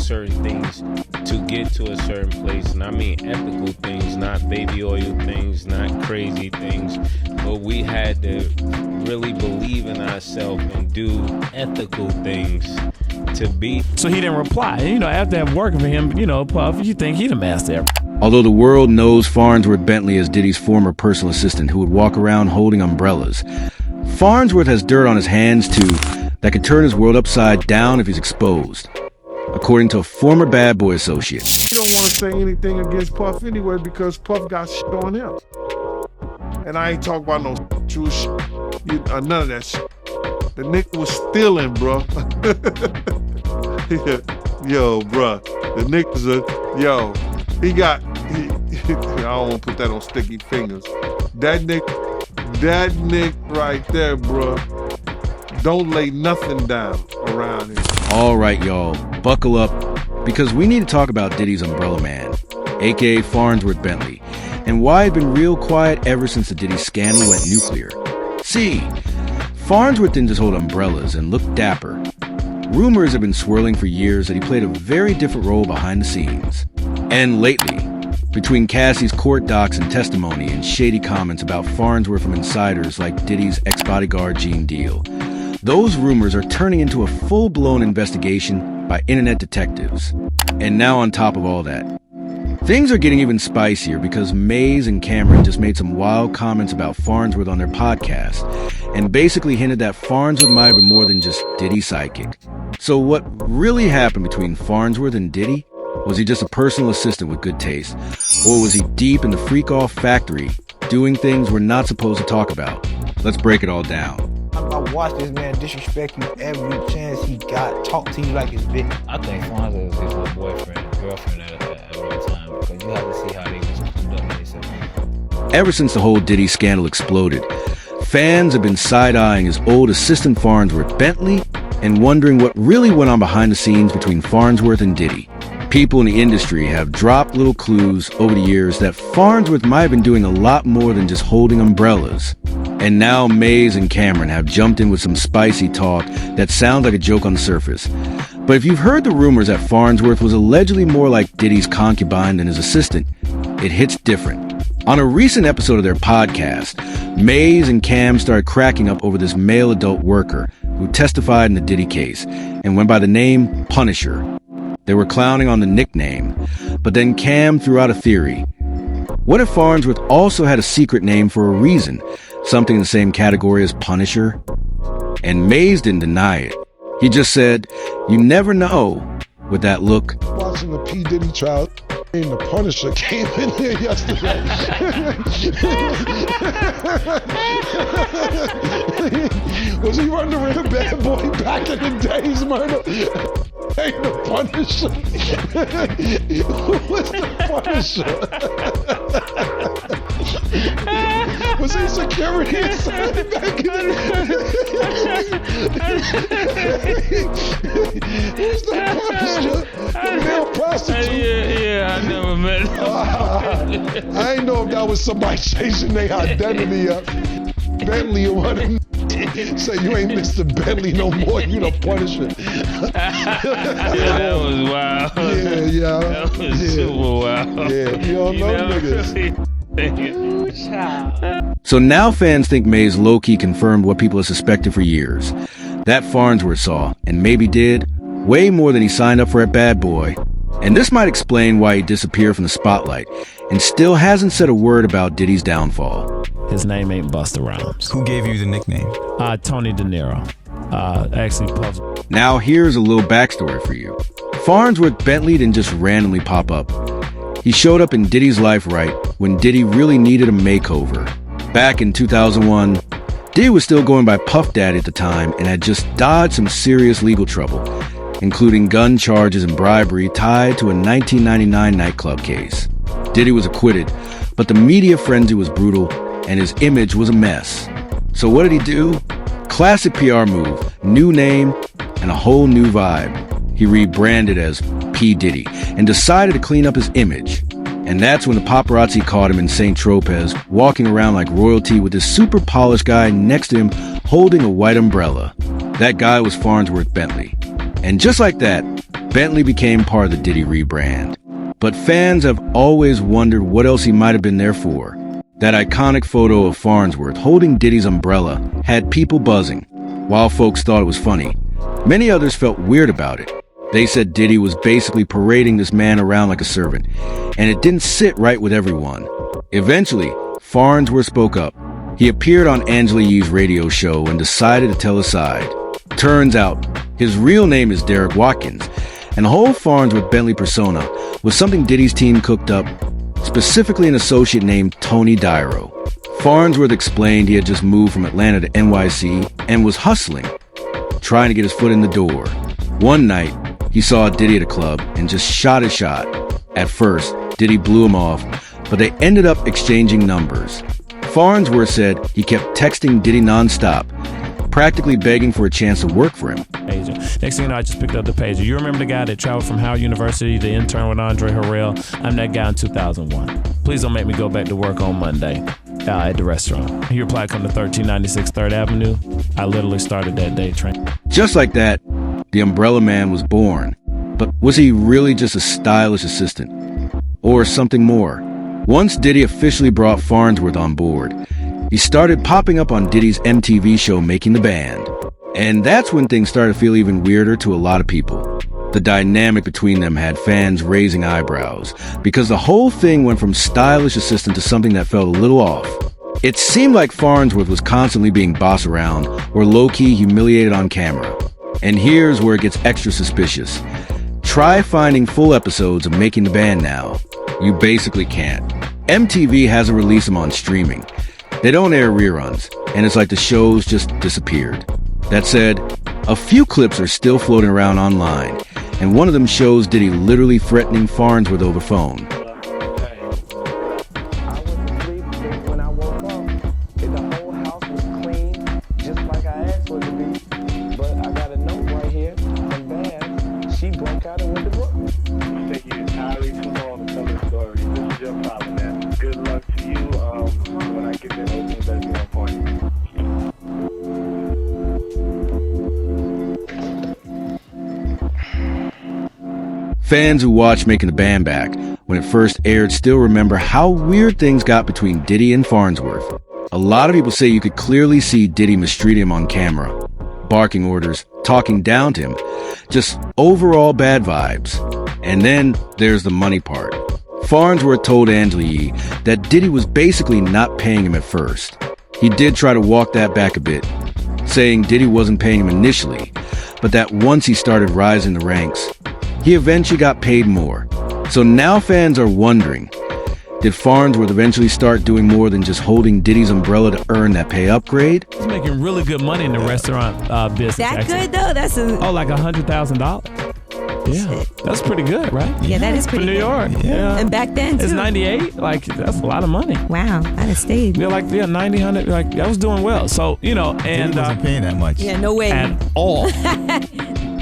certain things to get to a certain place. And I mean ethical things, not baby oil things, not crazy things. But we had to really believe in ourselves and do ethical things to be. So he didn't reply. After that working for him, Puff, you think he the master. Although the world knows Farnsworth Bentley as Diddy's former personal assistant who would walk around holding umbrellas, Farnsworth has dirt on his hands, too, that could turn his world upside down if he's exposed, according to a former Bad Boy associate. You don't want to say anything against Puff anyway because Puff got shit on him. And I ain't talking about no true shit, none of that shit. The nigga was stealing, bro. Yo, bro. The niggas I don't want to put that on sticky fingers. That nigga right there, bro. Don't lay nothing down around him. All right, y'all, buckle up, because we need to talk about Diddy's umbrella man, aka Farnsworth Bentley, and why he'd been real quiet ever since the Diddy scandal went nuclear. See, Farnsworth didn't just hold umbrellas and look dapper. Rumors have been swirling for years that he played a very different role behind the scenes. And lately, between Cassie's court docs and testimony and shady comments about Farnsworth from insiders like Diddy's ex-bodyguard Gene Deal, those rumors are turning into a full-blown investigation by internet detectives. And now on top of all that, things are getting even spicier because Mase and Cameron just made some wild comments about Farnsworth on their podcast and basically hinted that Farnsworth might have been more than just Diddy's sidekick. So what really happened between Farnsworth and Diddy? Was he just a personal assistant with good taste? Or was he deep in the freak-off factory, doing things we're not supposed to talk about? Let's break it all down. I watched this man disrespect you every chance he got, talk to you like it's big. I think Farnsworth is his little boyfriend, girlfriend at one time, because you have to see how they was conducting themselves. Ever since the whole Diddy scandal exploded, fans have been side-eyeing his old assistant Farnsworth Bentley and wondering what really went on behind the scenes between Farnsworth and Diddy. People in the industry have dropped little clues over the years that Farnsworth might have been doing a lot more than just holding umbrellas. And now Mase and Cameron have jumped in with some spicy talk that sounds like a joke on the surface. But if you've heard the rumors that Farnsworth was allegedly more like Diddy's concubine than his assistant, it hits different. On a recent episode of their podcast, Mase and Cam started cracking up over this male adult worker who testified in the Diddy case and went by the name Punisher. They were clowning on the nickname, but then Cam threw out a theory. What if Farnsworth also had a secret name for a reason, something in the same category as Punisher? And Mase didn't deny it. He just said, "You never know," with that look. Watching the P. Diddy trial, and the Punisher came in there yesterday. Was he running around Bad Boy back in the days, murder? Hey, the Punisher. Who was the Punisher? Was he security inside back in the Who's the Punisher? The male prostitute? Yeah, I never met him. I ain't know if that was somebody changing their identity up. Bentley or what? Say you ain't Mr. Bentley no more, you the Punisher. Yeah, that was wild. Yeah. That was super wild. Yeah, you don't know niggas. So now fans think Mase low-key confirmed what people have suspected for years. That Farnsworth saw, and maybe did, way more than he signed up for at Bad Boy. And this might explain why he disappeared from the spotlight and still hasn't said a word about Diddy's downfall. His name ain't Busta Rhymes. Who gave you the nickname? Tony De Niro. Actually, Puff. Now here's a little backstory for you. Farnsworth Bentley didn't just randomly pop up. He showed up in Diddy's life right when Diddy really needed a makeover. Back in 2001, Diddy was still going by Puff Daddy at the time and had just dodged some serious legal trouble, including gun charges and bribery tied to a 1999 nightclub case. Diddy was acquitted, but the media frenzy was brutal and his image was a mess. So what did he do? Classic PR move, new name, and a whole new vibe. He rebranded as P. Diddy and decided to clean up his image. And that's when the paparazzi caught him in St. Tropez, walking around like royalty with this super polished guy next to him holding a white umbrella. That guy was Farnsworth Bentley. And just like that, Bentley became part of the Diddy rebrand. But fans have always wondered what else he might have been there for. That iconic photo of Farnsworth holding Diddy's umbrella had people buzzing. While folks thought it was funny, many others felt weird about it. They said Diddy was basically parading this man around like a servant, and it didn't sit right with everyone. Eventually, Farnsworth spoke up. He appeared on Angela Yee's radio show and decided to tell his side. Turns out, his real name is Derek Watkins, and the whole Farnsworth Bentley persona was something Diddy's team cooked up, specifically an associate named Tony Dyro. Farnsworth explained he had just moved from Atlanta to NYC and was hustling, trying to get his foot in the door. One night, he saw Diddy at a club and just shot his shot. At first, Diddy blew him off, but they ended up exchanging numbers. Farnsworth said he kept texting Diddy nonstop, practically begging for a chance to work for him. Next thing you know, I just picked up the pager. You remember the guy that traveled from Howard University, the intern with Andre Harrell? I'm that guy in 2001. Please don't make me go back to work on Monday at the restaurant. He replied, come to 1396 3rd Avenue. I literally started that day train. Just like that, the Umbrella Man was born. But was he really just a stylish assistant? Or something more? Once Diddy officially brought Farnsworth on board, he started popping up on Diddy's MTV show Making the Band. And that's when things started to feel even weirder to a lot of people. The dynamic between them had fans raising eyebrows, because the whole thing went from stylish assistant to something that felt a little off. It seemed like Farnsworth was constantly being bossed around or low-key humiliated on camera. And here's where it gets extra suspicious. Try finding full episodes of Making the Band now. You basically can't. MTV hasn't released them on streaming. They don't air reruns, and it's like the shows just disappeared. That said, a few clips are still floating around online, and one of them shows Diddy literally threatening Farnsworth over phone. I went to sleep when I woke up, and the whole house was clean, just like I asked for it to be. But I got a note right here from Bam. She broke out and went to work. You think you're entirely too long to tell the story. This is your problem, man. Good luck to you. When I get there, hopefully better be on point. Fans who watched Making the Band back when it first aired still remember how weird things got between Diddy and Farnsworth. A lot of people say you could clearly see Diddy mistreating him on camera, barking orders, talking down to him, just overall bad vibes. And then there's the money part. Farnsworth told Angela Yee that Diddy was basically not paying him at first. He did try to walk that back a bit, saying Diddy wasn't paying him initially, but that once he started rising the ranks, he eventually got paid more. So now fans are wondering, did Farnsworth eventually start doing more than just holding Diddy's umbrella to earn that pay upgrade? He's making really good money in the restaurant business. That actually. good though? That's a Like $100,000. Yeah, that's pretty good, right? yeah, that is For pretty New good. York. Yeah. And back then too. It's 98. Like, that's a lot of money. Wow, I'd have stayed. Yeah, 90, 100. Like, I was doing well. So, and He wasn't paying that much. Yeah, no way. at all.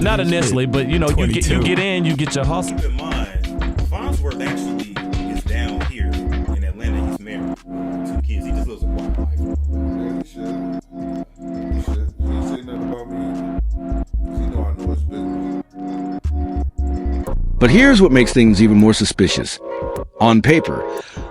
Not initially, but you get in, you get your hustle. Keep in mind, Farnsworth actually is down here in Atlanta. He's married, 2 kids. He just lives a quiet life. Yeah, he should. He should. He ain't say nothing about me. He know I know his business. But here's what makes things even more suspicious. On paper,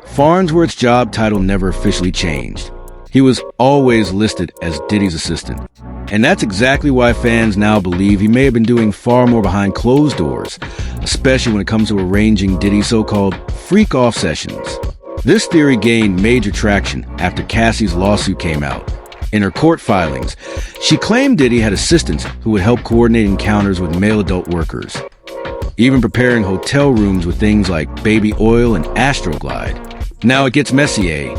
Farnsworth's job title never officially changed. He was always listed as Diddy's assistant. And that's exactly why fans now believe he may have been doing far more behind closed doors, especially when it comes to arranging Diddy's so-called freak-off sessions. This theory gained major traction after Cassie's lawsuit came out. In her court filings, she claimed Diddy had assistants who would help coordinate encounters with male adult workers, even preparing hotel rooms with things like baby oil and Astroglide. Now it gets messier.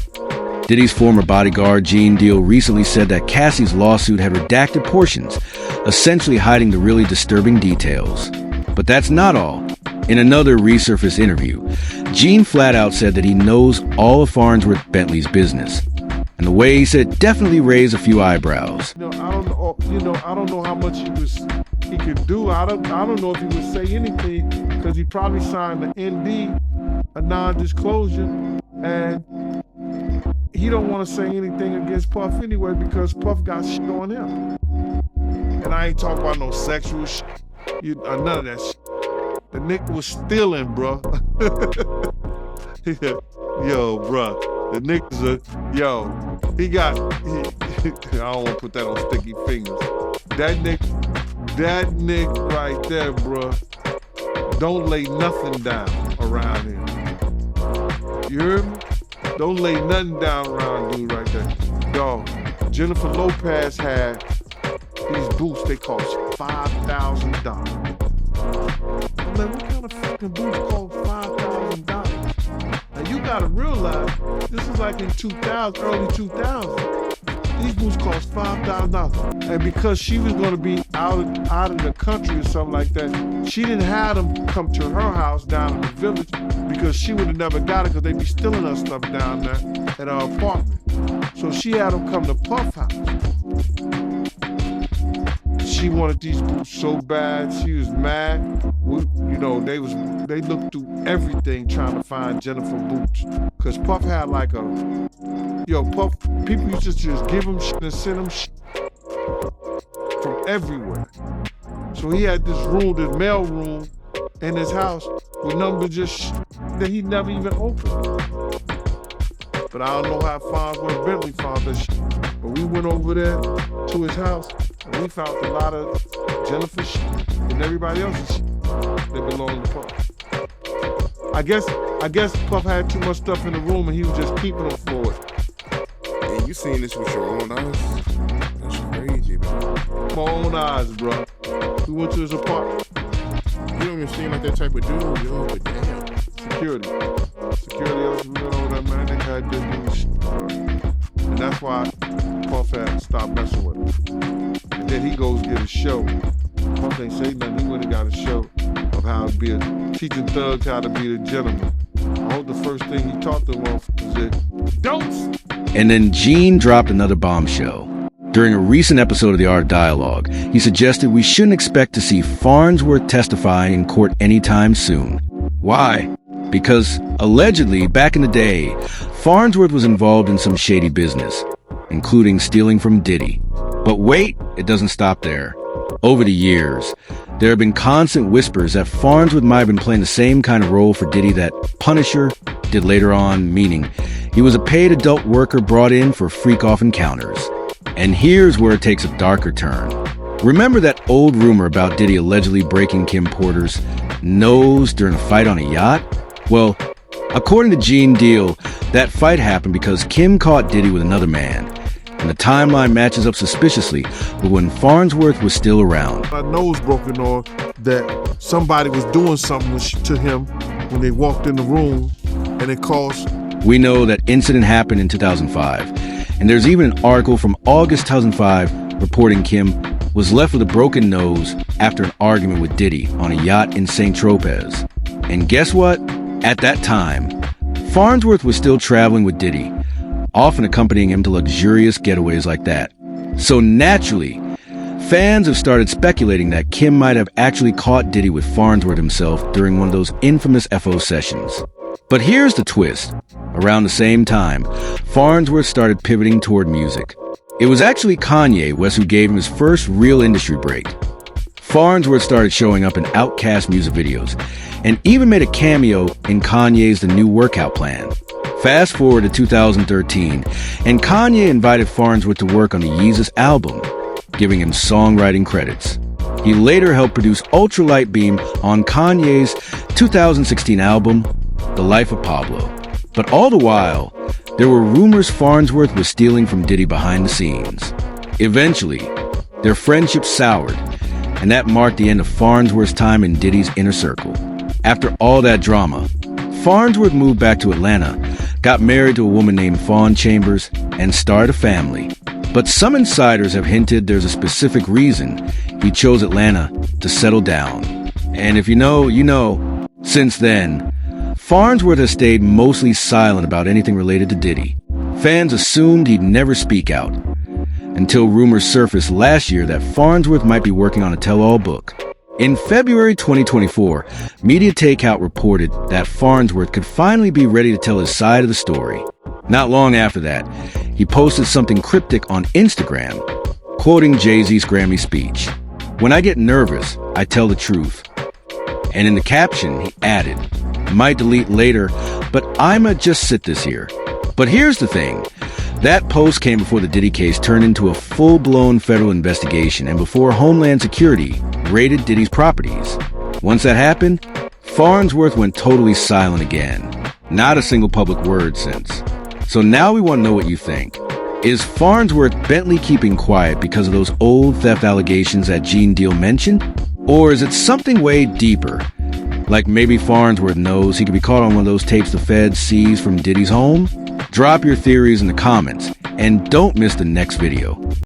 Diddy's former bodyguard, Gene Deal, recently said that Cassie's lawsuit had redacted portions, essentially hiding the really disturbing details. But that's not all. In another resurfaced interview, Gene flat out said that he knows all of Farnsworth Bentley's business. And the way he said definitely raised a few eyebrows. I don't know. I don't know how much he could do. I don't know if he would say anything because he probably signed an ND, a non-disclosure, and he don't want to say anything against Puff anyway because Puff got shit on him. And I ain't talking about no sexual shit, none of that shit. The nigga was stealing, bro. Yo, bro. The niggas are, he got, I don't want to put that on sticky fingers. That nigga right there, bro, don't lay nothing down around him. You heard me? Don't lay nothing down around dude right there. Yo, Jennifer Lopez had these boots, they cost $5,000. I'm like, what kind of fucking boots cost $5,000? Now you gotta realize, this is like in 2000, early 2000. These boots cost $5,000. And because she was gonna be out of the country or something like that, she didn't have them come to her house down in the village because she would have never got it because they'd be stealing her stuff down there at her apartment. So she had them come to Puff house. She wanted these boots so bad, she was mad. They looked through everything trying to find Jennifer boots. Cause Puff had like Puff, people used to just give him shit and send him shit from everywhere. So he had this room, this mail room in his house with nothing but just shit that he never even opened. But I don't know how Farnsworth Bentley found that shit. But we went over there to his house and we found a lot of Jennifer shit and everybody else's shit that belonged to Puff. I guess Puff had too much stuff in the room and he was just keeping them for it. And you seen this with your own eyes? That's crazy, bro. My own eyes, bro. We went to his apartment. You don't even seem like that type of dude, yo, but damn. Security else, we went over there, man. They had good dude shit, bro. And that's why Puff had to stop messing with him. And then he goes get a show. Puff ain't say nothing. He went and got a show of how to be teaching thugs how to be a gentleman. I hope the first thing he taught them was that don't. And then Gene dropped another bombshell. During a recent episode of The Art of Dialogue, he suggested we shouldn't expect to see Farnsworth testifying in court anytime soon. Why? Because, allegedly, back in the day, Farnsworth was involved in some shady business, including stealing from Diddy. But wait, it doesn't stop there. Over the years, there have been constant whispers that Farnsworth might have been playing the same kind of role for Diddy that Punisher did later on, meaning he was a paid adult worker brought in for freak-off encounters. And here's where it takes a darker turn. Remember that old rumor about Diddy allegedly breaking Kim Porter's nose during a fight on a yacht? Well, according to Gene Deal, that fight happened because Kim caught Diddy with another man. And the timeline matches up suspiciously with when Farnsworth was still around. My nose broken or that somebody was doing something to him when they walked in the room and it caused... We know that incident happened in 2005. And there's even an article from August 2005 reporting Kim was left with a broken nose after an argument with Diddy on a yacht in St. Tropez. And guess what? At that time, Farnsworth was still traveling with Diddy, often accompanying him to luxurious getaways like that. So naturally, fans have started speculating that Kim might have actually caught Diddy with Farnsworth himself during one of those infamous FO sessions. But here's the twist. Around the same time, Farnsworth started pivoting toward music. It was actually Kanye West who gave him his first real industry break. Farnsworth started showing up in Outkast music videos, and even made a cameo in Kanye's The New Workout Plan. Fast forward to 2013, and Kanye invited Farnsworth to work on the Yeezus album, giving him songwriting credits. He later helped produce Ultralight Beam on Kanye's 2016 album, The Life of Pablo. But all the while, there were rumors Farnsworth was stealing from Diddy behind the scenes. Eventually, their friendship soured, and that marked the end of Farnsworth's time in Diddy's inner circle. After all that drama, Farnsworth moved back to Atlanta, got married to a woman named Fawn Chambers, and started a family. But some insiders have hinted there's a specific reason he chose Atlanta to settle down. And if you know, you know. Since then, Farnsworth has stayed mostly silent about anything related to Diddy. Fans assumed he'd never speak out, until rumors surfaced last year that Farnsworth might be working on a tell-all book. In February 2024, Media Takeout reported that Farnsworth could finally be ready to tell his side of the story. Not long after that, he posted something cryptic on Instagram, quoting Jay-Z's Grammy speech. "When I get nervous, I tell the truth. And in the caption, he added, "Might delete later, but I'ma just sit this here." But here's the thing. That post came before the Diddy case turned into a full-blown federal investigation and before Homeland Security raided Diddy's properties. Once that happened, Farnsworth went totally silent again. Not a single public word since. So now we want to know what you think. Is Farnsworth Bentley keeping quiet because of those old theft allegations that Gene Deal mentioned? Or is it something way deeper? Like maybe Farnsworth knows he could be caught on one of those tapes the feds seized from Diddy's home? Drop your theories in the comments, and don't miss the next video.